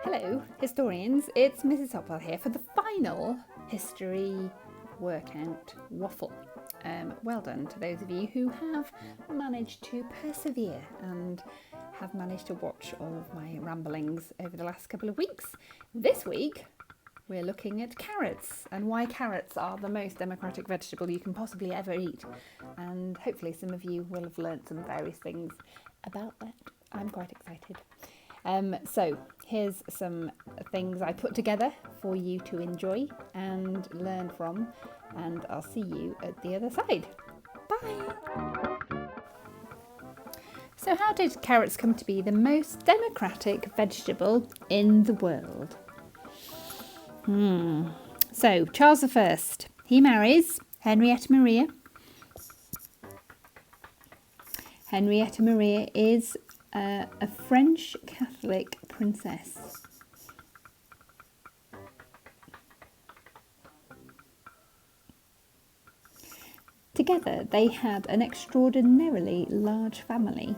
Hello, historians. It's Mrs. Hopwell here for the final history workout waffle. Well done to those of you who have managed to persevere and have managed to watch all of my ramblings over the last couple of weeks. This week, we're looking at carrots and why carrots are the most democratic vegetable you can possibly ever eat. And hopefully some of you will have learnt some various things about that. I'm quite excited. So here's some things I put together for you to enjoy and learn from, and I'll see you at the other side. Bye! So how did carrots come to be the most democratic vegetable in the world? So Charles I, he marries Henrietta Maria. Henrietta Maria is a French Catholic princess. Together they had an extraordinarily large family.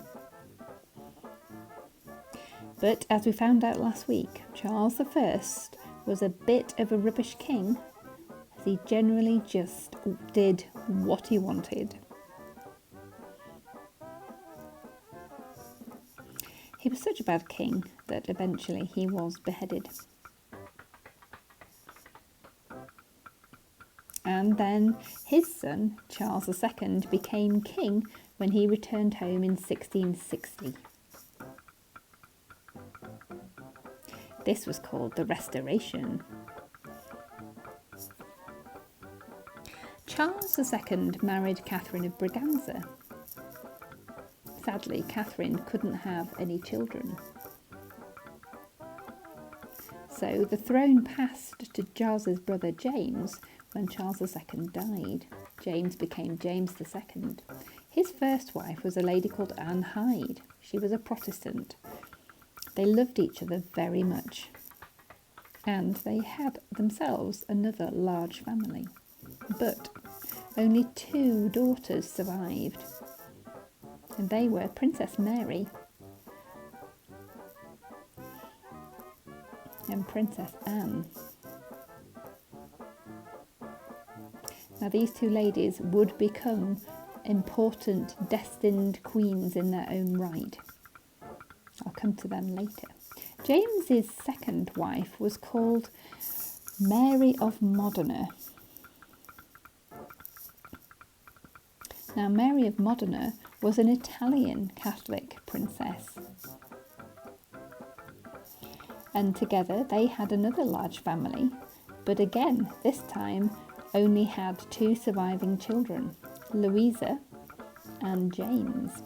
But as we found out last week, Charles I was a bit of a rubbish king, as he generally just did what he wanted. He was such a bad king that eventually he was beheaded. And then his son, Charles II, became king when he returned home in 1660. This was called the Restoration. Charles II married Catherine of Braganza. Sadly, Catherine couldn't have any children. So the throne passed to Charles's brother James when Charles II died. James became James II. His first wife was a lady called Anne Hyde. She was a Protestant. They loved each other very much. And they had themselves another large family. But only 2 daughters survived. And they were Princess Mary and Princess Anne. Now these 2 ladies would become important, destined queens in their own right. I'll come to them later. James's second wife was called Mary of Modena. Now Mary of Modena was an Italian Catholic princess. And together they had another large family, but again, this time only had 2 surviving children, Louisa and James.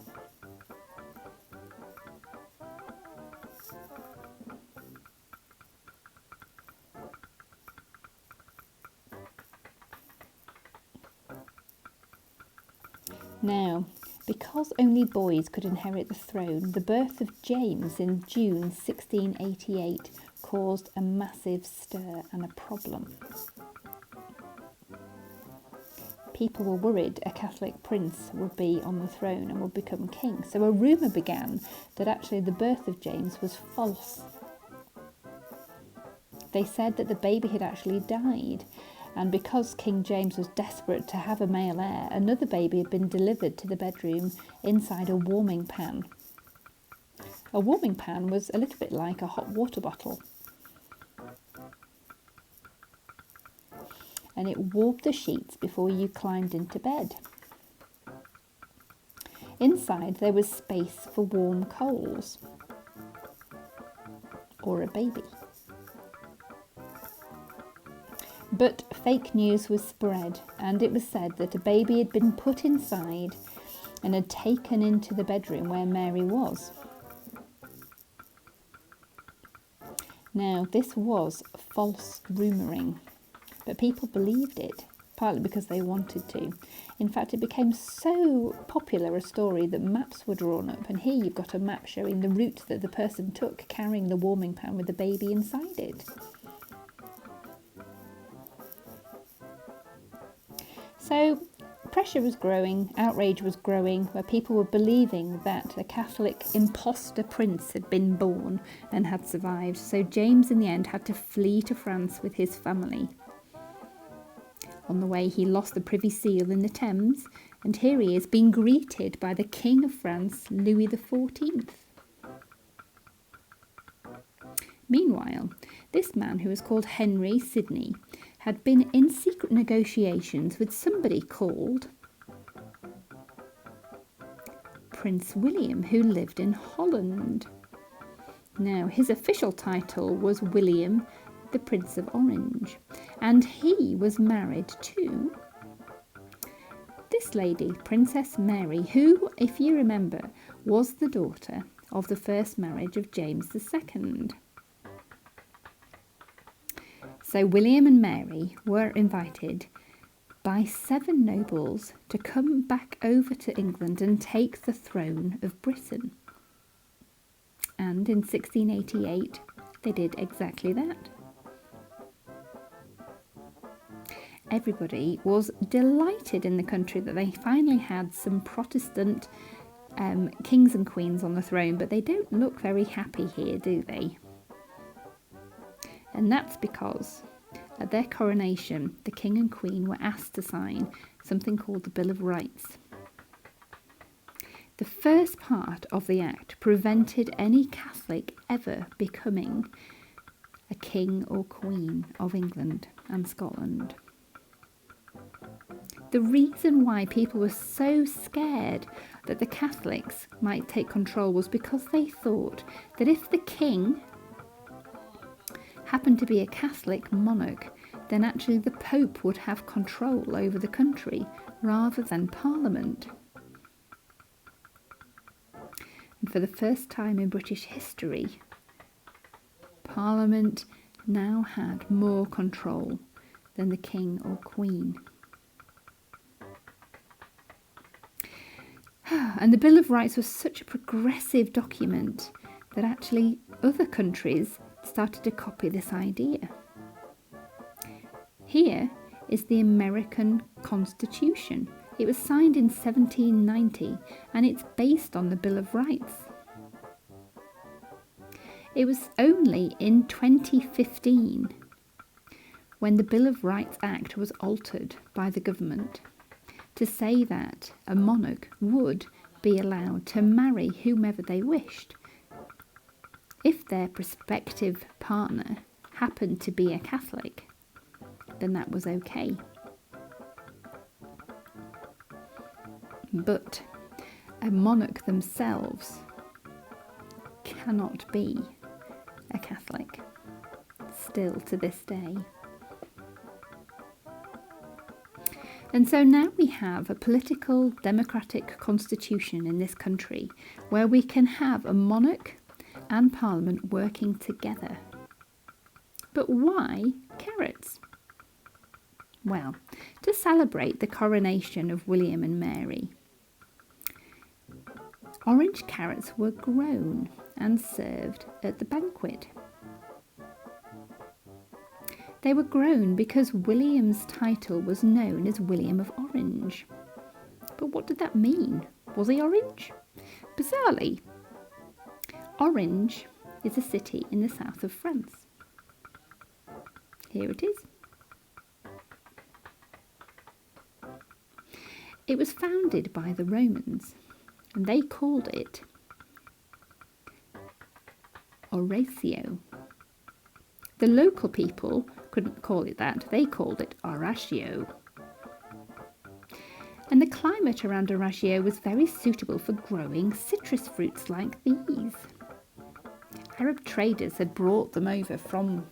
Now, because only boys could inherit the throne, the birth of James in June 1688 caused a massive stir and a problem. People were worried a Catholic prince would be on the throne and would become king. So a rumour began that actually the birth of James was false. They said that the baby had actually died. And because King James was desperate to have a male heir, another baby had been delivered to the bedroom inside a warming pan. A warming pan was a little bit like a hot water bottle. And it warmed the sheets before you climbed into bed. Inside there was space for warm coals or a baby. But fake news was spread, and it was said that a baby had been put inside and had taken into the bedroom where Mary was. Now, this was false rumouring, but people believed it, partly because they wanted to. In fact, it became so popular a story that maps were drawn up, and here you've got a map showing the route that the person took carrying the warming pan with the baby inside it. So pressure was growing, outrage was growing, where people were believing that a Catholic imposter prince had been born and had survived. So James in the end had to flee to France with his family. On the way, he lost the Privy Seal in the Thames, and here he is being greeted by the King of France, Louis XIV. Meanwhile, this man, who was called Henry Sidney, had been in secret negotiations with somebody called Prince William, who lived in Holland. Now, his official title was William, the Prince of Orange, and he was married to this lady, Princess Mary, who, if you remember, was the daughter of the first marriage of James II. So William and Mary were invited by 7 nobles to come back over to England and take the throne of Britain. And in 1688, they did exactly that. Everybody was delighted in the country that they finally had some Protestant kings and queens on the throne, but they don't look very happy here, do they? And that's because at their coronation, the king and queen were asked to sign something called the Bill of Rights. The first part of the act prevented any Catholic ever becoming a king or queen of England and Scotland. The reason why people were so scared that the Catholics might take control was because they thought that if the king happened to be a Catholic monarch, then actually the Pope would have control over the country rather than Parliament. And for the first time in British history, Parliament now had more control than the King or Queen. And the Bill of Rights was such a progressive document that actually other countries started to copy this idea. Here is the American Constitution. It was signed in 1790 and it's based on the Bill of Rights. It was only in 2015 when the Bill of Rights Act was altered by the government to say that a monarch would be allowed to marry whomever they wished if their prospective partner happened to be a Catholic. Then that was okay. But a monarch themselves cannot be a Catholic, still to this day. And so now we have a political democratic constitution in this country where we can have a monarch and Parliament working together. But why carrots? Well, to celebrate the coronation of William and Mary, orange carrots were grown and served at the banquet. They were grown because William's title was known as William of Orange. But what did that mean? Was he orange? Bizarrely, Orange is a city in the south of France. Here it is. It was founded by the Romans, and they called it Oratio. The local people couldn't call it that, they called it Oratio. And the climate around Oratio was very suitable for growing citrus fruits like these. Arab traders had brought them over from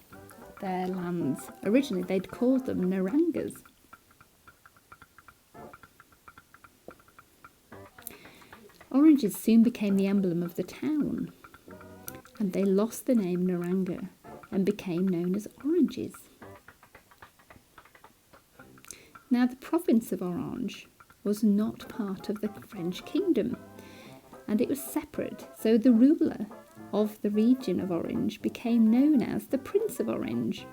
their lands. Originally they'd called them narangas. Oranges soon became the emblem of the town, and they lost the name Naranga and became known as oranges. Now the province of Orange was not part of the French kingdom, and it was separate, so the ruler of the region of Orange became known as the Prince of Orange.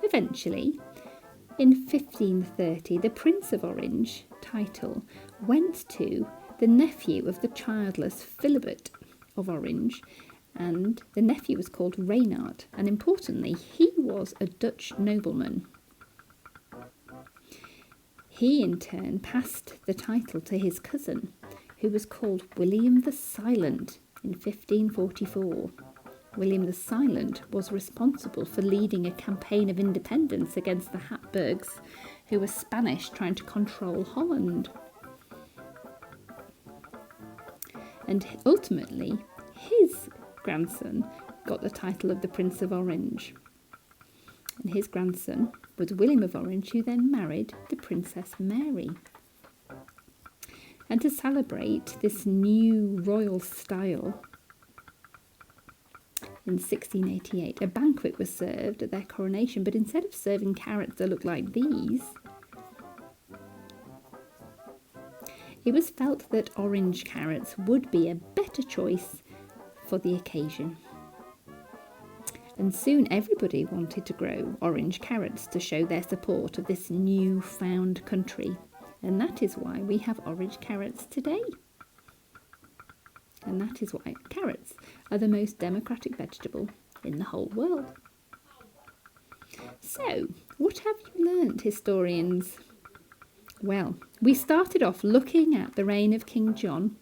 Eventually, In 1530, the Prince of Orange title went to the nephew of the childless Philibert of Orange, and the nephew was called Reynard, and importantly, he was a Dutch nobleman. He in turn passed the title to his cousin, who was called William the Silent in 1544. William the Silent was responsible for leading a campaign of independence against the Habsburgs, who were Spanish trying to control Holland. And ultimately, his grandson got the title of the Prince of Orange. And his grandson was William of Orange, who then married the Princess Mary. And to celebrate this new royal style, in 1688, a banquet was served at their coronation, but instead of serving carrots that looked like these, it was felt that orange carrots would be a better choice for the occasion. And soon everybody wanted to grow orange carrots to show their support of this newfound country. And that is why we have orange carrots today. And that is why carrots are the most democratic vegetable in the whole world. So, what have you learnt, historians? Well, we started off looking at the reign of King John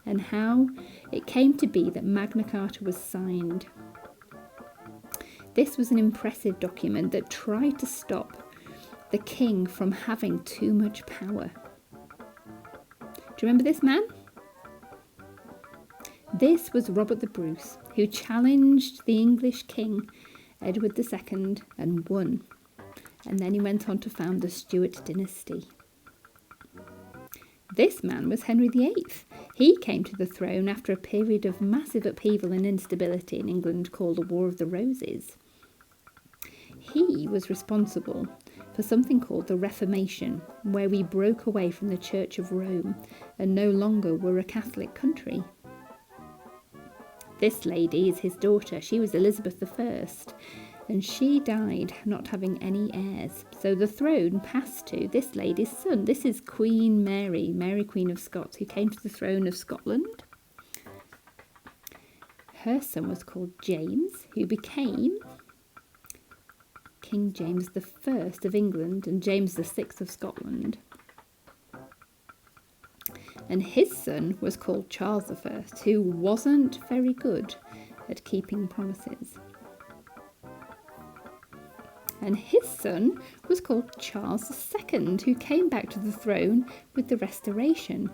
and how it came to be that Magna Carta was signed. This was an impressive document that tried to stop the king from having too much power. Do you remember this man? This was Robert the Bruce, who challenged the English king, Edward II, and won. And then he went on to found the Stuart dynasty. This man was Henry VIII. He came to the throne after a period of massive upheaval and instability in England called the War of the Roses. He was responsible for something called the Reformation, where we broke away from the Church of Rome and no longer were a Catholic country. This lady is his daughter. She was Elizabeth I, and she died not having any heirs. So the throne passed to this lady's son. This is Queen Mary, Mary Queen of Scots, who came to the throne of Scotland. Her son was called James, who became King James I of England and James VI of Scotland. And his son was called Charles I, who wasn't very good at keeping promises. And his son was called Charles II, who came back to the throne with the Restoration.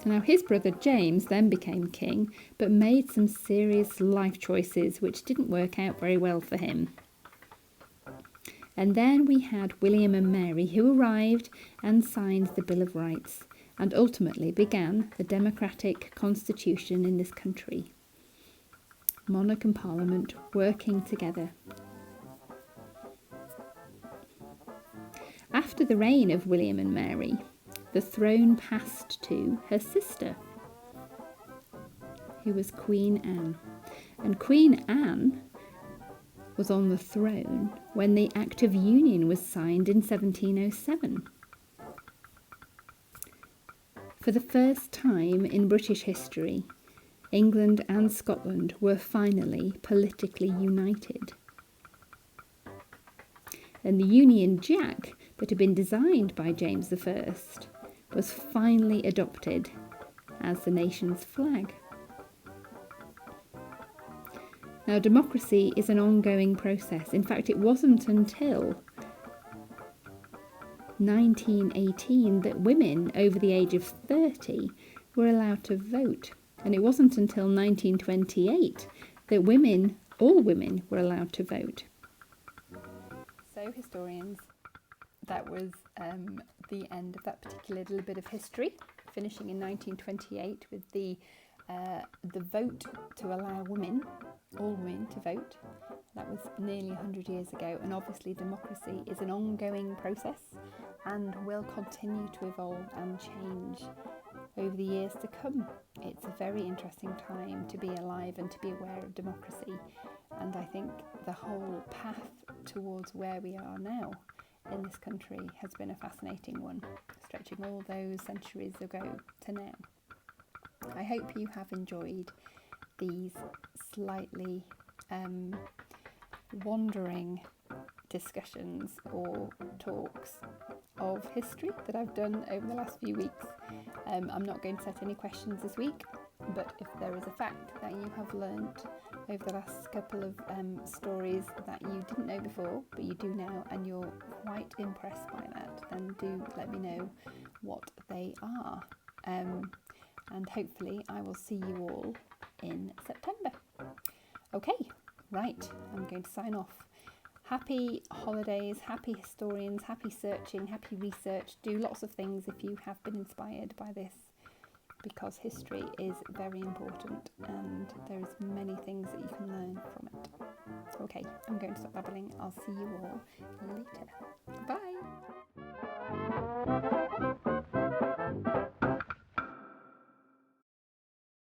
Now his brother James then became king, but made some serious life choices which didn't work out very well for him. And then we had William and Mary, who arrived and signed the Bill of Rights, and ultimately began the democratic constitution in this country. Monarch and Parliament working together. After the reign of William and Mary, the throne passed to her sister, who was Queen Anne. And Queen Anne was on the throne when the Act of Union was signed in 1707. For the first time in British history, England and Scotland were finally politically united. And the Union Jack that had been designed by James I was finally adopted as the nation's flag. Now, democracy is an ongoing process. In fact, it wasn't until 1918 that women over the age of 30 were allowed to vote. And it wasn't until 1928 that all women were allowed to vote. So, historians, that was the end of that particular little bit of history, finishing in 1928 with the vote to allow all women to vote. That was nearly 100 years ago, and obviously democracy is an ongoing process and will continue to evolve and change over the years to come. It's a very interesting time to be alive and to be aware of democracy, and I think the whole path towards where we are now in this country has been a fascinating one, stretching all those centuries ago to now. I hope you have enjoyed these slightly wandering discussions or talks of history that I've done over the last few weeks. I'm not going to set any questions this week, but if there is a fact that you have learnt over the last couple of stories that you didn't know before, but you do now, and you're quite impressed by that, then do let me know what they are. And hopefully I will see you all in September. Okay, right, I'm going to sign off. Happy holidays, happy historians, happy searching, happy research. Do lots of things if you have been inspired by this, because history is very important and there's many things that you can learn from it. Okay, I'm going to stop babbling. I'll see you all later. Bye.